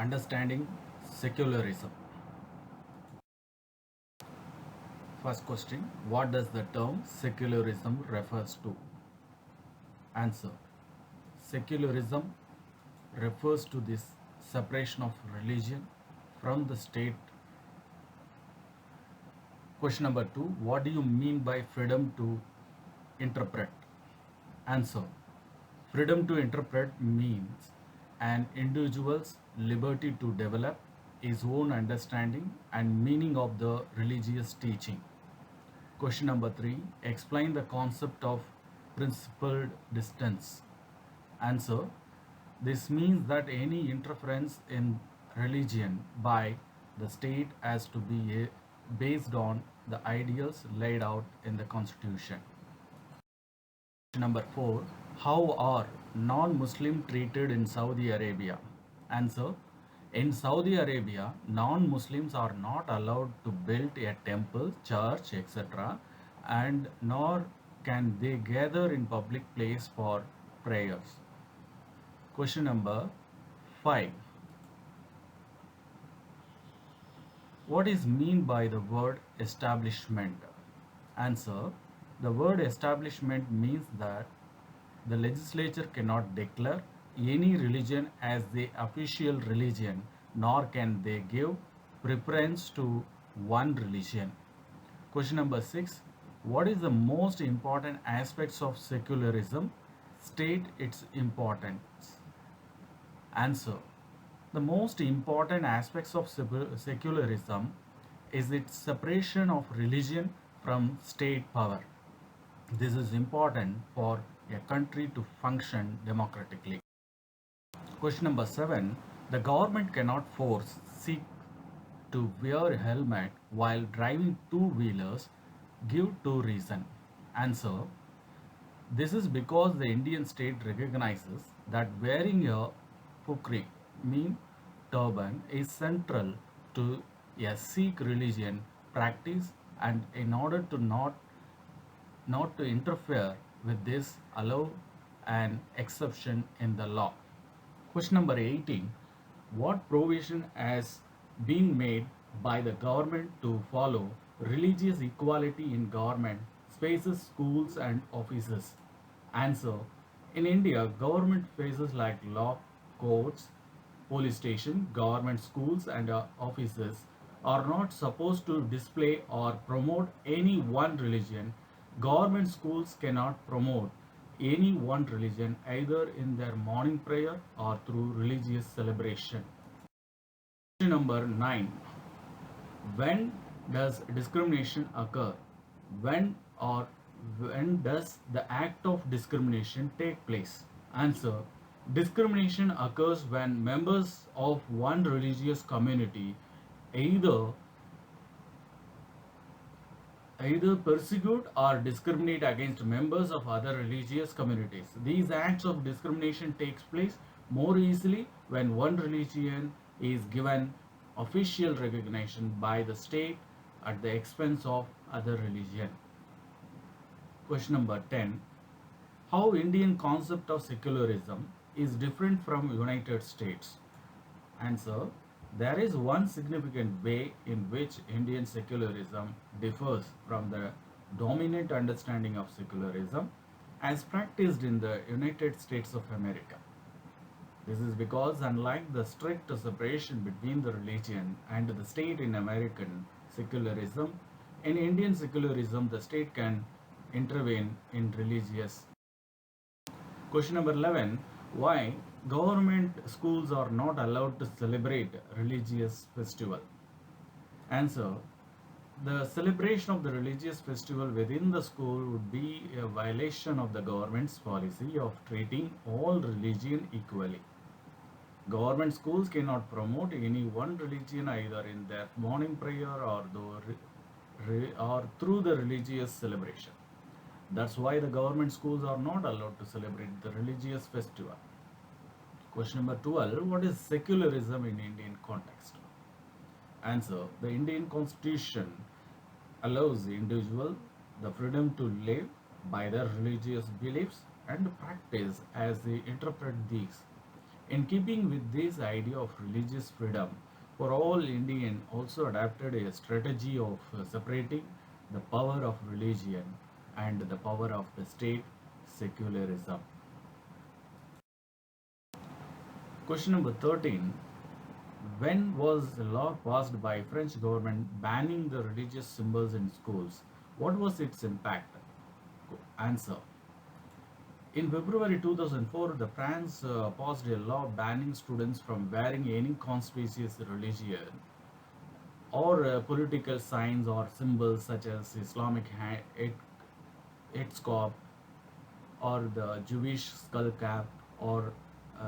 Understanding secularism. First question, what does the term secularism refers to? Answer, secularism refers to this separation of religion from the state. Question number 2, what do you mean by freedom to interpret? Answer, freedom to interpret means an individual's liberty to develop his own understanding and meaning of the religious teaching. Question number 3, explain the concept of principled distance. Answer, this means that any interference in religion by the state has to be based on the ideals laid out in the Constitution. Number 4, how are non-Muslim treated in Saudi Arabia? Answer, in Saudi Arabia, non-Muslims are not allowed to build a temple, church, etc., and nor can they gather in public place for prayers. Question number 5, what is mean by the word establishment? Answer, the word establishment means that the legislature cannot declare any religion as the official religion, nor can they give preference to one religion. Question number 6, what is the most important aspects of secularism? State its importance. Answer, the most important aspects of secularism is its separation of religion from state power. This is important for a country to function democratically. Question number 7, the government cannot force Sikh to wear a helmet while driving two-wheelers. Give two reasons. Answer, this is because the Indian state recognizes that wearing a pukri, mean turban, is central to a Sikh religion practice, and in order to not to interfere with this, allow an exception in the law. Question number 18, what provision has been made by the government to follow religious equality in government spaces, schools and offices? Answer, in India, government spaces like law, courts, police station, government schools and offices are not supposed to display or promote any one religion. Government schools cannot promote any one religion either in their morning prayer or through religious celebration. Question number 9, when does discrimination occur? When or when does the act of discrimination take place? Answer, discrimination occurs when members of one religious community either persecute or discriminate against members of other religious communities. These acts of discrimination takes place more easily when one religion is given official recognition by the state at the expense of other religion. Question number 10, how Indian concept of secularism is different from United States? Answer, there is one significant way in which Indian secularism differs from the dominant understanding of secularism as practiced in the United States of America. This is because, unlike the strict separation between the religion and the state in American secularism, in Indian secularism the state can intervene in religious. Question number 11, why government schools are not allowed to celebrate religious festival? Answer, the celebration of the religious festival within the school would be a violation of the government's policy of treating all religion equally. Government schools cannot promote any one religion either in their morning prayer or through the religious celebration. That's why the government schools are not allowed to celebrate the religious festival. Question number 12, what is secularism in Indian context? Answer, the Indian constitution allows the individual the freedom to live by their religious beliefs and practice as they interpret these. In keeping with this idea of religious freedom for all, Indian also adapted a strategy of separating the power of religion and the power of the state, secularism. Question number 13. When was the law passed by French government banning the religious symbols in schools? What was its impact? Answer. In February 2004, the France passed a law banning students from wearing any conspicuous religion or political signs or symbols such as Islamic headscarf or the Jewish skull cap or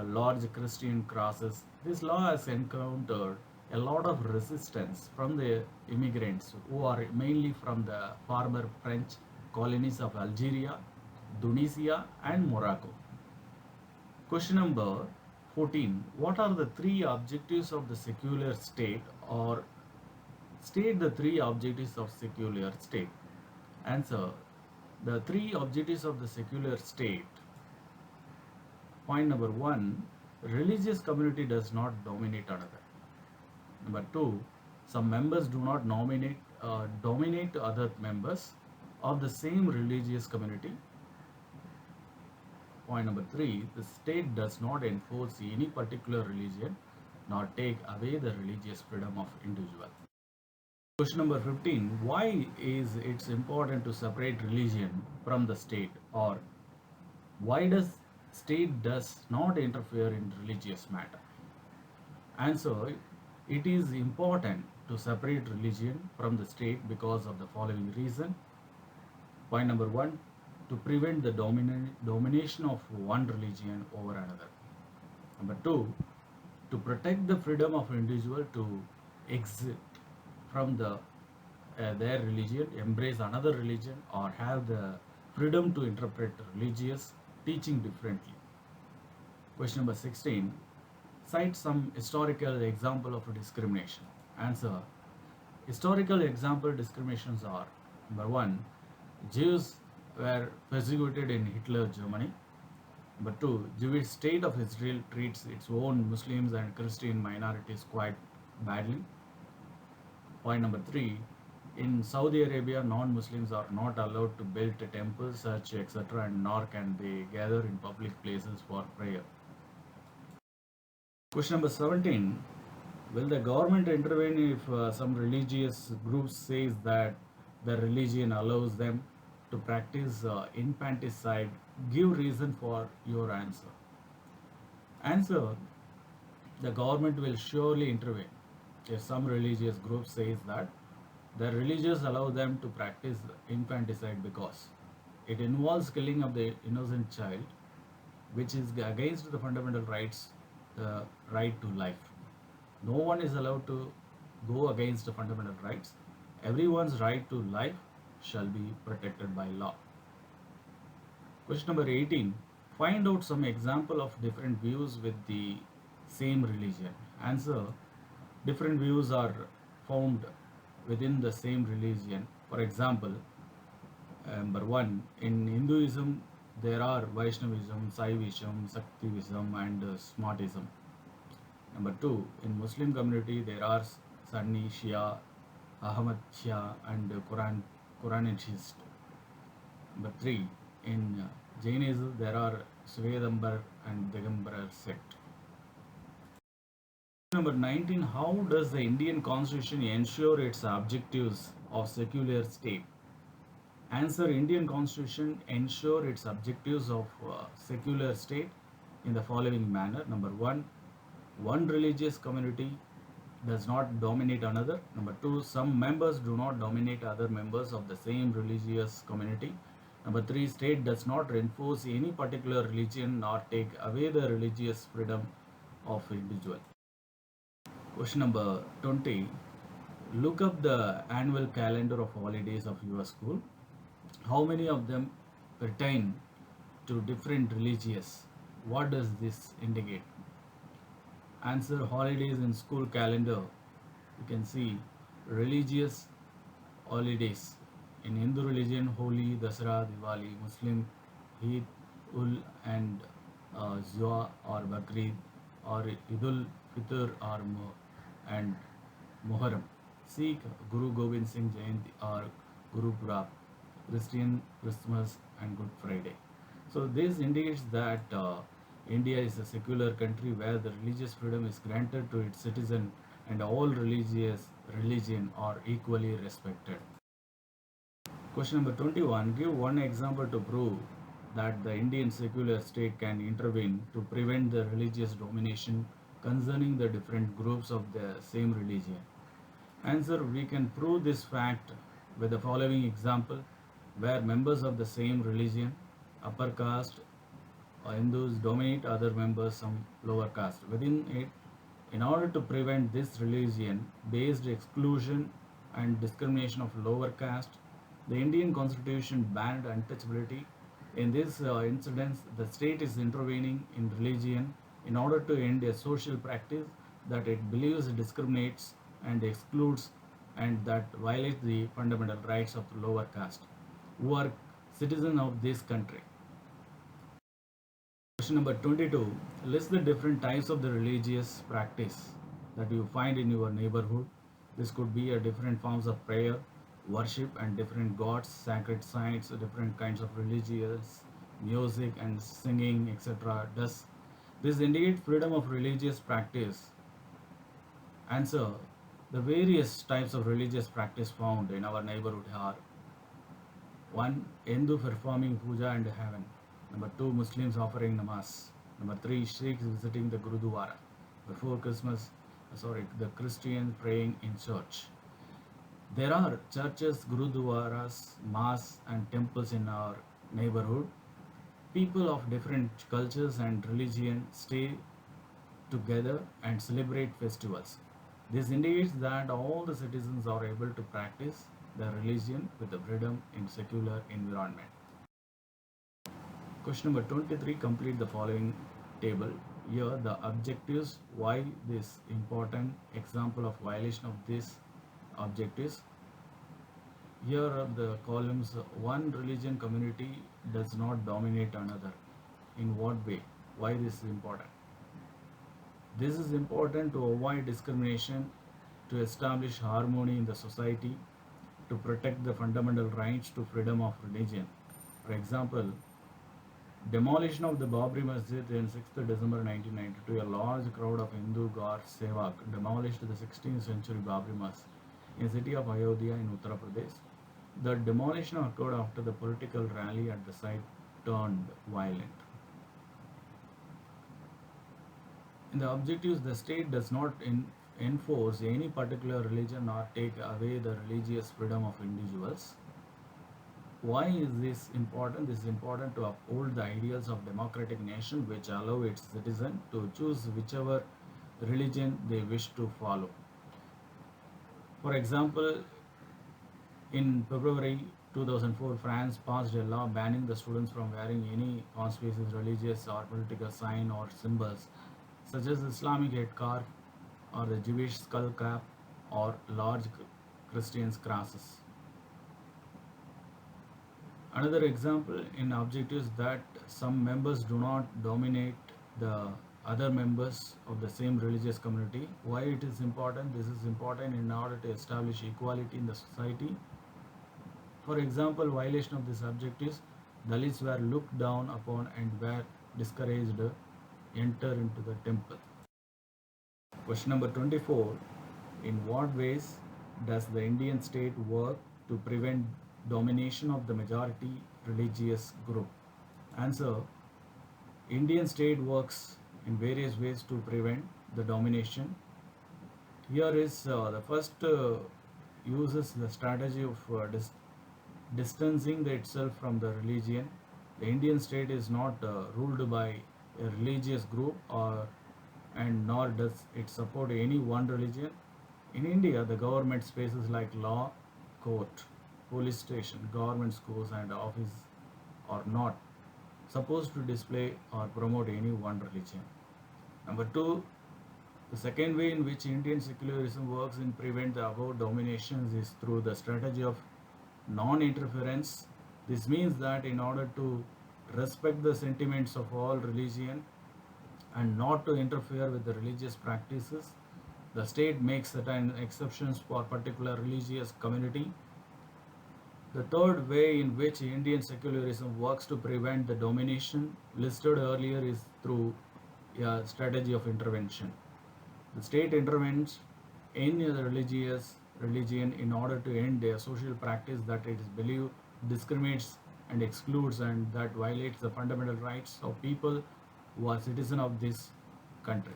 large Christian crosses. This law has encountered a lot of resistance from the immigrants who are mainly from the former French colonies of Algeria, Tunisia, and Morocco. Question number 14. What are the three objectives of the secular state, or state the three objectives of secular state? Answer. The three objectives of the secular state. Point number 1. Religious community does not dominate another. Number 2. Some members do not dominate other members of the same religious community. Point number 3. The state does not enforce any particular religion nor take away the religious freedom of individual. Question number 15. Why is it important to separate religion from the state, or why does state does not interfere in religious matter? Answer. It is important to separate religion from the state because of the following reason. Point number 1. To prevent the domination of one religion over another. Number 2. To protect the freedom of individual to exit from their religion, embrace another religion, or have the freedom to interpret religious teaching differently. Question number 16. Cite some historical example of discrimination. Answer. Historical example discriminations are: number 1. Jews were persecuted in Hitler Germany. Number 2. Jewish state of Israel treats its own Muslims and Christian minorities quite badly. Point number 3. In Saudi Arabia, non-Muslims are not allowed to build temples, church, etc., and nor can they gather in public places for prayer. Question number 17. Will the government intervene if some religious groups says that the religion allows them to practice infanticide? Give reason for your answer. Answer. The government will surely intervene if some religious group says that the religious allow them to practice infanticide because it involves killing of the innocent child, which is against the fundamental rights, the right to life. No one is allowed to go against the fundamental rights. Everyone's right to life shall be protected by law. Question number 18. Find out some example of different views with the same religion. Answer. Different views are found within the same religion. For example, number 1. In Hinduism, there are Vaishnavism, Saivism, Shaktivism, and Smartism. Number 2. In Muslim community, there are Sunni, Shia, Ahmad Shia, and Quranist. Number 3. In Jainism, there are Svedambar and Digambar sect. Number 19. How does the Indian Constitution ensure its objectives of secular state? Answer. Indian Constitution ensure its objectives of secular state in the following manner. Number 1. One religious community does not dominate another. Number 2. Some members do not dominate other members of the same religious community. Number 3. State does not enforce any particular religion nor take away the religious freedom of individual. Question number 20. Look up the annual calendar of holidays of your school. How many of them pertain to different religions? What does this indicate? Answer. Holidays in school calendar. You can see religious holidays. In Hindu religion, Holi, Dasara, Diwali. Muslim, Eid, Ul, and Zua or Bakrid. or Idul Fitr or and Muharram. Sikh Guru Gobind Singh Jayanti or Guru Purab, Christian Christmas and Good Friday. So this indicates that India is a secular country where the religious freedom is granted to its citizen and all religious religion are equally respected. Question number 21. Give one example to prove that the Indian secular state can intervene to prevent the religious domination concerning the different groups of the same religion. Answer: we can prove this fact with the following example where members of the same religion, upper caste or Hindus, dominate other members some lower caste. Within it, in order to prevent this religion based exclusion and discrimination of lower caste, the Indian constitution banned untouchability. In this incidence, the state is intervening in religion in order to end a social practice that it believes discriminates and excludes and that violates the fundamental rights of the lower caste who are citizens of this country. Question number 22. List the different types of the religious practice that you find in your neighborhood. This could be a different forms of prayer, worship and different gods, sacred sites, different kinds of religious music and singing, etc. Does this indicate freedom of religious practice? Answer: the various types of religious practice found in our neighborhood are: 1. Hindu performing puja and heaven. Number 2. Muslims offering namaz. Number 3. Sikhs visiting the Gurudwara. Number 4. The Christians praying in church. There are churches, gurudwaras, mosques and temples in our neighborhood. People of different cultures and religion stay together and celebrate festivals. This indicates that all the citizens are able to practice their religion with the freedom in secular environment. Question number 23. Complete the following table. Here the objectives, why this important example of violation of these objectives. Here are the columns. One religion community does not dominate another. In what way? Why this is important? This is important to avoid discrimination, to establish harmony in the society, to protect the fundamental rights to freedom of religion. For example, demolition of the Babri Masjid in 6th December 1992, a large crowd of Hindu God Sevak demolished the 16th century Babri Masjid in the city of Ayodhya in Uttar Pradesh. The demolition occurred after the political rally at the site turned violent. In the objectives, the state does not enforce any particular religion or take away the religious freedom of individuals. Why is this important? This is important to uphold the ideals of democratic nation which allow its citizens to choose whichever religion they wish to follow. For example, in February 2004, France passed a law banning the students from wearing any conspicuous religious or political sign or symbols such as Islamic headscarf or the Jewish skull cap or large Christian crosses. Another example in objectives that some members do not dominate the other members of the same religious community. Why it is important? This is important in order to establish equality in the society. For example, violation of these objectives, Dalits were looked down upon and were discouraged to enter into the temple. Question number 24. In what ways does the Indian state work to prevent domination of the majority religious group? Answer: Indian state works in various ways to prevent the domination. Here is the first uses the strategy of distancing itself from the religion. The Indian state is not ruled by a religious group and nor does it support any one religion. In India, the government spaces like law, court, police station, government schools and office are not supposed to display or promote any one religion. Number 2, the second way in which Indian secularism works in prevent the above dominations is through the strategy of non-interference. This means that in order to respect the sentiments of all religion, and not to interfere with the religious practices. The state makes certain exceptions for particular religious community. The third way in which Indian secularism works to prevent the domination listed earlier is through a strategy of intervention. The state intervenes in the religion in order to end a social practice that it is believed discriminates and excludes and that violates the fundamental rights of people who are citizens of this country.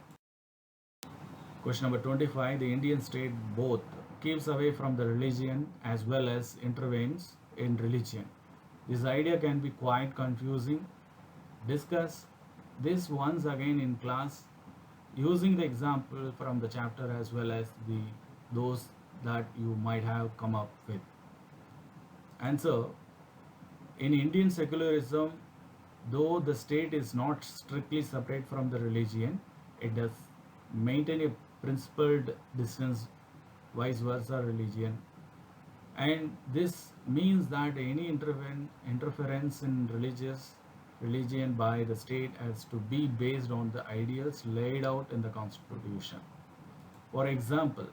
Question number 25. The Indian state both keeps away from the religion as well as intervenes in religion. This idea can be quite confusing. Discuss this once again in class using the example from the chapter as well as those that you might have come up with. Answer. In Indian secularism, though the state is not strictly separate from the religion, it does maintain a principled distance, vice versa religion. And this means that any interference in religion by the state has to be based on the ideals laid out in the constitution. For example,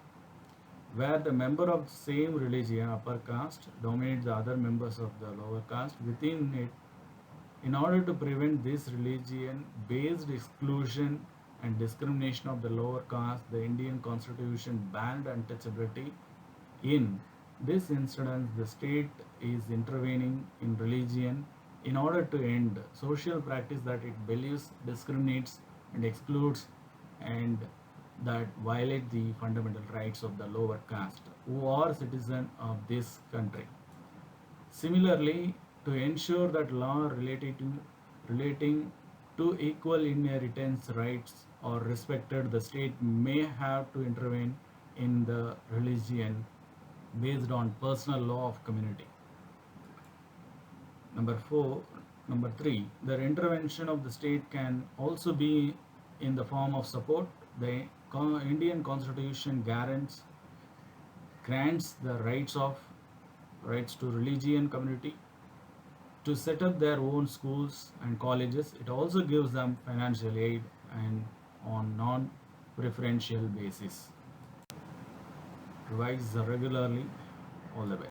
where the member of the same religion, upper caste, dominates the other members of the lower caste within it, in order to prevent this religion-based exclusion and discrimination of the lower caste, the Indian constitution banned untouchability. In this instance, the state is intervening in religion in order to end social practice that it believes discriminates and excludes and that violate the fundamental rights of the lower caste who are citizens of this country. Similarly, to ensure that law relating to equal inheritance rights are respected, the state may have to intervene in the religion based on personal law of community. Number 4, number 3, the intervention of the state can also be in the form of support. The Indian Constitution grants the rights to religion community to set up their own schools and colleges. It also gives them financial aid and on non-preferential basis. Revise regularly. All the best.